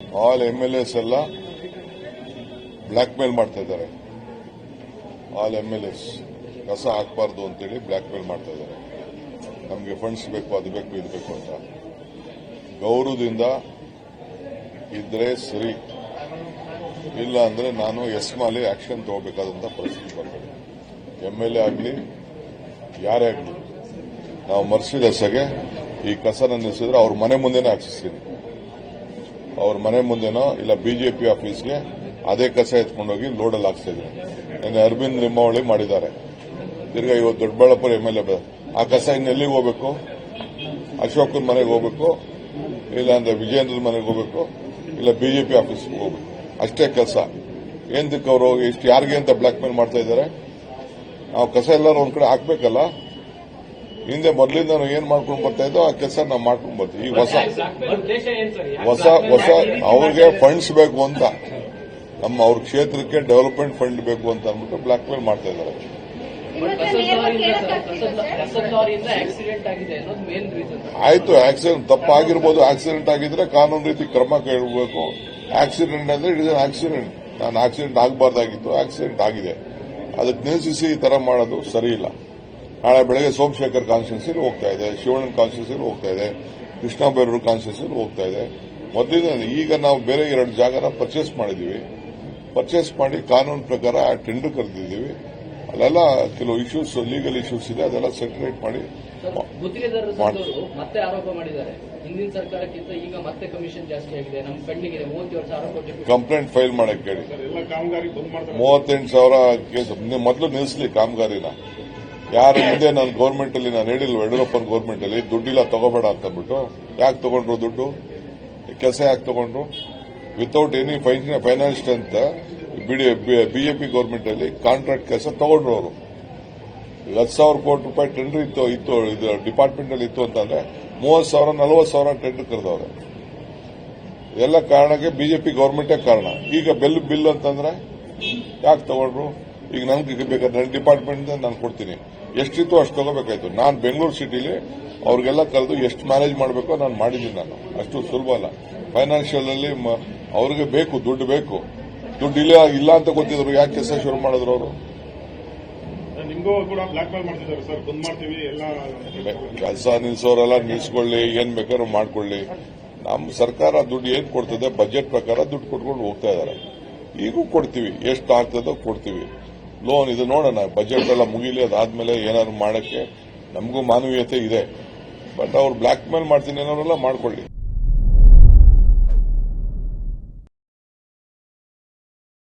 All MLAs ಎಲ್ಲ black mail ಮಾಡ್ತಾ ಇದ್ದಾರೆ. ಆಲ್ MLAs ಕಸ ಹಾಕಬಾರ್ದು ಅಂತೇಳಿ ಬ್ಲಾಕ್ ಮೇಲ್ ಮಾಡ್ತಾ ಇದ್ದಾರೆ. ನಮಗೆ ಫಂಡ್ಸ್ ಬೇಕು, ಅದು ಬೇಕು, ಇದು ಬೇಕು ಅಂತ. ಗೌರವದಿಂದ ಇದ್ರೆ ಸರಿ, ಇಲ್ಲ ಅಂದ್ರೆ ನಾನು ಎಸ್ಮಾಲಿ ಆಕ್ಷನ್ ತಗೋಬೇಕಾದಂತ ಪರಿಸ್ಥಿತಿ ಬರ್ತದೆ. MLA ಆಗಲಿ ಯಾರೇ ಆಗಲಿ, ನಾವು ಮರ್ಸಿಲೆಸ್ಗೆ ಈ ಕಸನ ನಿಲ್ಲಿಸಿದ್ರೆ ಅವ್ರ ಮನೆ ಮುಂದೆನೇ ಹಾಕ್ಸಿಸ್ತೀನಿ. ಅವ್ರ ಮನೆ ಮುಂದೆನೋ ಇಲ್ಲ ಬಿಜೆಪಿ ಆಫೀಸ್ಗೆ ಅದೇ ಕಸ ಎತ್ಕೊಂಡೋಗಿ ಲೋಡಲ್ಲಿ ಹಾಕ್ತಾ ಇದ್ದೀನಿ. ನಿನ್ನೆ ಅರವಿಂದ್ ಲಿಂಬಾವಳಿ ಮಾಡಿದ್ದಾರೆ. ತಿರ್ಗಾ ಇವತ್ತು ದೊಡ್ಡಬಳ್ಳಾಪುರ MLA ಆ ಕಸ ಇನ್ನೆಲ್ಲಿಗೆ ಹೋಗಬೇಕು? ಅಶೋಕನ ಮನೆಗೆ ಹೋಗಬೇಕು, ಇಲ್ಲ ಅಂದ್ರೆ ವಿಜಯೇಂದ್ರನ ಮನೆಗೆ ಹೋಗಬೇಕು, ಇಲ್ಲ ಬಿಜೆಪಿ ಆಫೀಸ್ಗೆ ಹೋಗಬೇಕು. ಅಷ್ಟೇ ಕೆಲಸ. ಏನಕ್ಕೆ ಅವರು ಇಷ್ಟು ಯಾರಿಗೆ ಅಂತ ಬ್ಲಾಕ್ ಮೇಲ್ ಮಾಡ್ತಾ ಇದ್ದಾರೆ? ನಾವು ಕಸ ಎಲ್ಲರೂ ಒಂದ್ ಕಡೆ ಹಾಕ್ಬೇಕಲ್ಲ. ಹಿಂದೆ ಮೊದಲಿಂದ ನಾವು ಏನ್ ಮಾಡ್ಕೊಂಡು ಬರ್ತಾ ಇದ್ದೋ ಆ ಕೆಲಸ ನಾವು ಮಾಡ್ಕೊಂಡು ಬರ್ತೀವಿ. ಈಗ ಹೊಸ ಅವ್ರಿಗೆ ಫಂಡ್ಸ್ ಬೇಕು ಅಂತ, ಅವ್ರ ಕ್ಷೇತ್ರಕ್ಕೆ ಡೆವಲಪ್ಮೆಂಟ್ ಫಂಡ್ ಬೇಕು ಅಂತ ಅಂದ್ಬಿಟ್ಟು ಬ್ಲಾಕ್ ಮೇಲ್ ಮಾಡ್ತಾ ಇದ್ದಾರೆ. ಆಯ್ತು, ಆಕ್ಸಿಡೆಂಟ್ ತಪ್ಪಾಗಿರ್ಬೋದು. ಆಕ್ಸಿಡೆಂಟ್ ಆಗಿದ್ರೆ ಕಾನೂನು ರೀತಿ ಕ್ರಮ ಕೈಗೊಳ್ಳಬೇಕು. ಆಕ್ಸಿಡೆಂಟ್ ಅಂದ್ರೆ ಇಟ್ ಇಸ್ ಅನ್ ಆಕ್ಸಿಡೆಂಟ್. ನಾನು ಆಕ್ಸಿಡೆಂಟ್ ಆಗಬಾರ್ದಾಗಿತ್ತು, ಆಕ್ಸಿಡೆಂಟ್ ಆಗಿದೆ. ಅದಕ್ಕೆ ನಿಲ್ಲಿಸಿ ಈ ತರ ಮಾಡೋದು ಸರಿ ಇಲ್ಲ. ನಾಳೆ ಬೆಳಗ್ಗೆ ಸೋಮಶೇಖರ್ ಕಾನ್ಸ್ಟಿಟ್ಯೂನ್ಸಿಲಿ ಹೋಗ್ತಾ ಇದೆ, ಶಿವಣ್ಣನ ಕಾನ್ಸ್ಟಿಟ್ಯೂನ್ಸಿಲಿ ಹೋಗ್ತಾ ಇದೆ, ಕೃಷ್ಣ ಬೈರೂರು ಕಾನ್ಸ್ಟಿಟ್ಯೂನ್ಸಿಲಿ ಹೋಗ್ತಾ ಇದೆ. ಮೊದಲಿನ ಈಗ ನಾವು ಬೇರೆ 2 ಜಾಗನ ಪರ್ಚೇಸ್ ಮಾಡಿದೀವಿ. ಪರ್ಚೇಸ್ ಮಾಡಿ ಕಾನೂನು ಪ್ರಕಾರ ಟೆಂಡರ್ ಕರೆದಿದ್ದೀವಿ. ಅಲ್ಲೆಲ್ಲ ಕೆಲವು ಇಶ್ಯೂಸ್, ಲೀಗಲ್ ಇಶ್ಯೂಸ್ ಇದೆ, ಅದೆಲ್ಲ ಸೆಟರೇಟ್ ಮಾಡಿ ಮತ್ತೆ ಆರೋಪ ಮಾಡಿದ್ದಾರೆ. ಹಿಂದಿನ ಸರ್ಕಾರಕ್ಕಿಂತ ಈಗ ಮತ್ತೆ ಕಮಿಷನ್ ಜಾಸ್ತಿ ಆಗಿದೆ, ನಮ್ಮ ಪೆಂಡಿಂಗ್ ಇದೆ 30 ವರ್ಷ ಆರೋಪ. ಕಂಪ್ಲೇಂಟ್ ಫೈಲ್ ಮಾಡಕ್ಕೆ ಹೇಳಿ. 38,000 ಕೇಸ್ ಮೊದಲು ನಿಲ್ಲಿಸಲಿ ಕಾಮಗಾರಿನ. ಯಾರು ಹಿಂದೆ ನಾನು ಗೌರ್ಮೆಂಟ್ ಅಲ್ಲಿ ನಾನು ಹೇಳಿಲ್ವ, ಯಡಿಯೂರಪ್ಪನ ಗೌರ್ಮೆಂಟ್ ಅಲ್ಲಿ ದುಡ್ಡಿಲ್ಲ ತಗೋಬೇಡ ಅಂತಂದ್ಬಿಟ್ಟು ಯಾಕೆ ತಗೊಂಡ್ರು ದುಡ್ಡು? ಕೆಲಸ ಯಾಕೆ ತಗೊಂಡ್ರು? ವಿತೌಟ್ ಎನಿ ಫೈನಾನ್ಸ್ ಅಂತ ಬಿಜೆಪಿ ಗೌರ್ಮೆಂಟ್ ಅಲ್ಲಿ ಕಾಂಟ್ರಾಕ್ಟ್ ಕೆಲಸ ತಗೊಂಡ್ರು. ಅವರು 10,000 ಕೋಟಿ ರೂಪಾಯಿ ಟೆಂಡರ್ ಇತ್ತು ಇದು ಡಿಪಾರ್ಟ್ಮೆಂಟ್ ಅಲ್ಲಿ ಇತ್ತು ಅಂತಂದ್ರೆ 30,000 40,000 ಟೆಂಡರ್ ಕರೆದವ್ರೆ. ಎಲ್ಲ ಕಾರಣಕ್ಕೆ ಬಿಜೆಪಿ ಗೌರ್ಮೆಂಟೇ ಕಾರಣ. ಈಗ ಬಿಲ್ ಅಂತಂದ್ರೆ ಯಾಕೆ ತಗೊಂಡ್ರು? ಈಗ ನನ್ಗೆ ಬೇಕಾದ್ರೆ ನನ್ನ ಡಿಪಾರ್ಟ್ಮೆಂಟ್ ನಾನು ಕೊಡ್ತೀನಿ, ಎಷ್ಟಿತ್ತು ಅಷ್ಟು ತಗೋಬೇಕಾಯ್ತು. ನಾನು ಬೆಂಗಳೂರು ಸಿಟಿಲಿ ಅವ್ರಿಗೆಲ್ಲ ಕರೆದು ಎಷ್ಟು ಮ್ಯಾನೇಜ್ ಮಾಡಬೇಕೋ ನಾನು ಮಾಡಿದ್ದೀನಿ. ನಾನು ಅಷ್ಟು ಸುಲಭ ಅಲ್ಲ. ಫೈನಾನ್ಷಿಯಲ್ ಅಲ್ಲಿ ಅವ್ರಿಗೆ ಬೇಕು, ದುಡ್ಡು ಬೇಕು. ದುಡ್ಡು ಇಲ್ಲ ಅಂತ ಗೊತ್ತಿದ್ರು ಯಾಕೆ ಕೆಲಸ ಶುರು ಮಾಡಿದ್ರು ಅವರು? ಕೆಲಸ ನಿಲ್ಸೋರೆಲ್ಲ ನಿಲ್ಸ್ಕೊಳ್ಳಿ, ಏನ್ ಬೇಕಾದ್ರೂ ಮಾಡ್ಕೊಳ್ಳಿ. ನಮ್ಮ ಸರ್ಕಾರ ದುಡ್ಡು ಏನ್ ಕೊಡ್ತದೆ ಬಜೆಟ್ ಪ್ರಕಾರ ದುಡ್ಡು ಕೊಟ್ಕೊಂಡು ಹೋಗ್ತಾ ಇದಾರೆ. ಈಗೂ ಕೊಡ್ತೀವಿ, ಎಷ್ಟು ಆಗ್ತದೋ ಕೊಡ್ತೀವಿ. ಲೋನ್ ಇದು ನೋಡೋಣ, ಬಜೆಟ್ ಎಲ್ಲ ಮುಗಿಲಿ, ಅದಾದ್ಮೇಲೆ ಏನಾದ್ರು ಮಾಡಕ್ಕೆ ನಮಗೂ ಮಾನವೀಯತೆ ಇದೆ. ಬಟ್ ಅವ್ರು ಬ್ಲಾಕ್ ಮೇಲ್ ಮಾಡ್ತೀನಿ ಅನ್ನೋರೆಲ್ಲ ಮಾಡ್ಕೊಳ್ಳಿ.